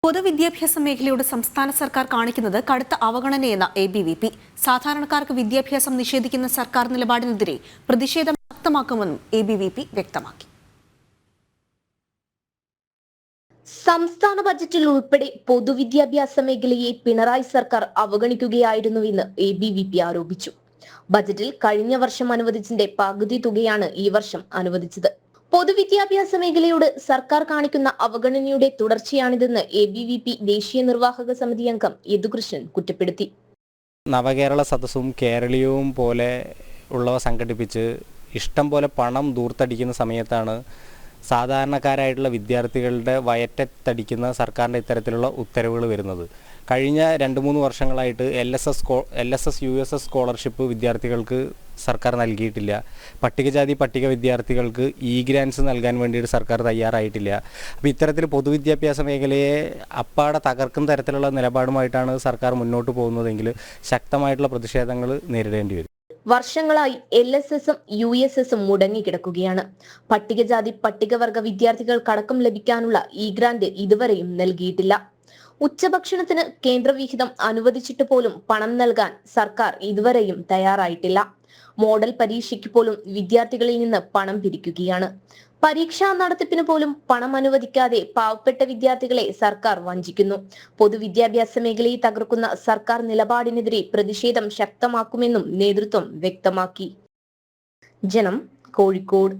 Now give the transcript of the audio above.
പൊതുവിദ്യാഭ്യാസ മേഖലയോട് സംസ്ഥാന സർക്കാർ കാണിക്കുന്നത് കടുത്ത അവഗണനയെന്ന ABVP. സാധാരണക്കാർക്ക് വിദ്യാഭ്യാസം നിഷേധിക്കുന്ന സർക്കാർ നിലപാടിനെതിരെ പ്രതിഷേധം ശക്തമാക്കുമെന്നും ABVP വ്യക്തമാക്കി. സംസ്ഥാന ബജറ്റിൽ ഉൾപ്പെടെ പൊതുവിദ്യാഭ്യാസ മേഖലയെ പിണറായി സർക്കാർ അവഗണിക്കുകയായിരുന്നുവെന്ന് ABVP ആരോപിച്ചു. ബജറ്റിൽ കഴിഞ്ഞ വർഷം അനുവദിച്ചതിന്റെ പകുതി തുകയാണ് ഈ വർഷം അനുവദിച്ചത്. പൊതുവിദ്യാഭ്യാസ മേഖലയോട് സർക്കാർ കാണിക്കുന്ന അവഗണനയുടെ തുടർച്ചയാണിതെന്ന് ABVP ദേശീയ നിർവാഹക സമിതി അംഗം യദുകൃഷ്ണൻ കുറ്റപ്പെടുത്തി. നവകേരള സദസ്സും കേരളീയവും പോലെ ഉള്ളവ സംഘടിപ്പിച്ച് ഇഷ്ടം പോലെ പണം ദൂർത്തടിക്കുന്ന സമയത്താണ് സാധാരണക്കാരായിട്ടുള്ള വിദ്യാർത്ഥികളുടെ വയറ്റത്തടിക്കുന്ന സർക്കാരിൻ്റെ ഇത്തരത്തിലുള്ള ഉത്തരവുകൾ വരുന്നത്. കഴിഞ്ഞ 2-3 വർഷങ്ങളായിട്ട് LSS USS സ്കോളർഷിപ്പ് വിദ്യാർത്ഥികൾക്ക് സർക്കാർ നൽകിയിട്ടില്ല. പട്ടികജാതി പട്ടിക വിദ്യാർത്ഥികൾക്ക് ഗ്രാൻസ് നൽകാൻ വേണ്ടിയിട്ട് സർക്കാർ തയ്യാറായിട്ടില്ല. അപ്പോൾ ഇത്തരത്തിൽ പൊതുവിദ്യാഭ്യാസ മേഖലയെ അപ്പാടെ തകർക്കുന്ന തരത്തിലുള്ള നിലപാടുമായിട്ടാണ് സർക്കാർ മുന്നോട്ട് പോകുന്നതെങ്കിൽ ശക്തമായിട്ടുള്ള പ്രതിഷേധങ്ങൾ നേരിടേണ്ടി വരും. വർഷങ്ങളായി LSSഉം USSഉം മുടങ്ങിക്കിടക്കുകയാണ്. പട്ടികജാതി പട്ടികവർഗ വിദ്യാർത്ഥികൾക്കടക്കം ലഭിക്കാനുള്ള ഗ്രാന്റ് ഇതുവരെയും നൽകിയിട്ടില്ല. ഉച്ചഭക്ഷണത്തിന് കേന്ദ്രവിഹിതം അനുവദിച്ചിട്ട് പോലും പണം നൽകാൻ സർക്കാർ ഇതുവരെയും തയ്യാറായിട്ടില്ല. മോഡൽ പരീക്ഷയ്ക്ക് പോലും വിദ്യാർത്ഥികളിൽ നിന്ന് പണം പിരിക്കുകയാണ്. പരീക്ഷാ നടത്തിപ്പിന് പോലും പണം അനുവദിക്കാതെ പാവപ്പെട്ട വിദ്യാർത്ഥികളെ സർക്കാർ വഞ്ചിക്കുന്നു. പൊതുവിദ്യാഭ്യാസ മേഖലയെ തകർക്കുന്ന സർക്കാർ നിലപാടിനെതിരെ പ്രതിഷേധം ശക്തമാക്കുമെന്നും നേതൃത്വം വ്യക്തമാക്കി. ജനം, കോഴിക്കോട്.